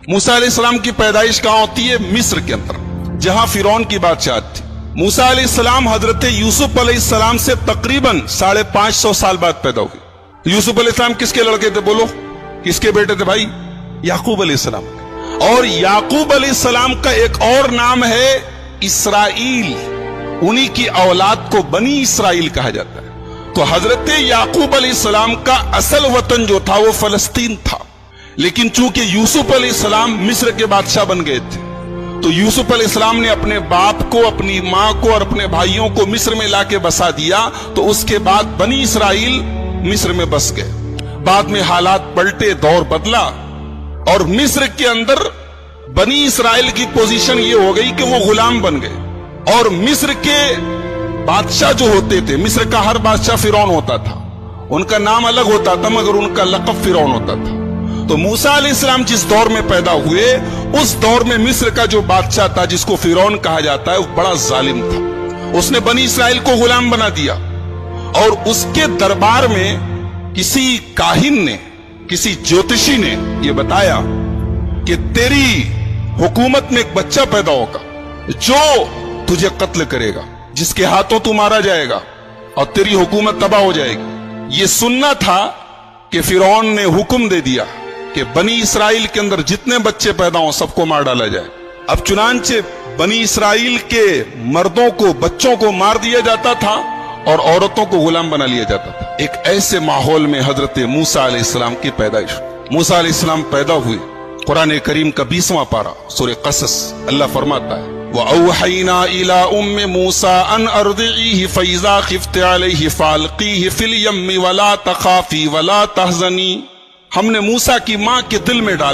موسیٰ علیہ السلام کی پیدائش کہاں ہوتی ہے؟ مصر کے اندر، جہاں فرعون کی بادشاہت تھی۔ موسیٰ علیہ السلام حضرت یوسف علیہ السلام سے تقریباً 550 سال بعد پیدا ہوئے۔ یوسف علیہ السلام کس کے لڑکے تھے؟ بولو، کس کے بیٹے تھے بھائی؟ یعقوب علیہ السلام۔ اور یعقوب علیہ السلام کا ایک اور نام ہے اسرائیل، انہی کی اولاد کو بنی اسرائیل کہا جاتا ہے۔ تو حضرت یعقوب علیہ السلام کا اصل وطن جو تھا وہ فلسطین تھا، لیکن چونکہ یوسف علیہ السلام مصر کے بادشاہ بن گئے تھے تو یوسف علیہ السلام نے اپنے باپ کو، اپنی ماں کو اور اپنے بھائیوں کو مصر میں لا کے بسا دیا، تو اس کے بعد بنی اسرائیل مصر میں بس گئے۔ بعد میں حالات پلٹے، دور بدلا، اور مصر کے اندر بنی اسرائیل کی پوزیشن یہ ہو گئی کہ وہ غلام بن گئے، اور مصر کے بادشاہ جو ہوتے تھے، مصر کا ہر بادشاہ فرعون ہوتا تھا، ان کا نام الگ ہوتا تھا مگر ان کا لقب فرعون ہوتا تھا۔ تو موسیٰ علیہ السلام جس دور میں پیدا ہوئے، اس دور میں مصر کا جو بادشاہ تھا جس کو فرعون کہا جاتا ہے، وہ بڑا ظالم تھا۔ اس نے بنی اسرائیل کو غلام بنا دیا، اور اس کے دربار میں کسی کاہن نے، کسی جوتشی نے یہ بتایا کہ تیری حکومت میں ایک بچہ پیدا ہوگا جو تجھے قتل کرے گا، جس کے ہاتھوں تو مارا جائے گا اور تیری حکومت تباہ ہو جائے گی۔ یہ سننا تھا کہ فرعون نے حکم دے دیا کہ بنی اسرائیل کے اندر جتنے بچے پیدا ہوں سب کو مار ڈالا جائے۔ اب چنانچہ بنی اسرائیل کے مردوں کو، بچوں کو مار دیا جاتا تھا اور عورتوں کو غلام بنا لیا جاتا تھا۔ ایک ایسے ماحول میں حضرت موسیٰ علیہ السلام کی پیدائش۔ موسیٰ علیہ السلام پیدا ہوئے۔ قرآن کریم کا 20واں پارہ سورہ قصص، اللہ فرماتا ہے وَأَوْحَيْنَا إِلَىٰ أُمِّ مُوسَىٰ أَنْ أَرْضِعِيهِ فَإِذَا خِفْتِ عَلَيْهِ فَأَلْقِيهِ فِي الْيَمِّ وَلَا تَخَافِي وَلَا تَحْزَنِي۔ ہم نے موسیٰ کی ماں کے دل میں ڈالا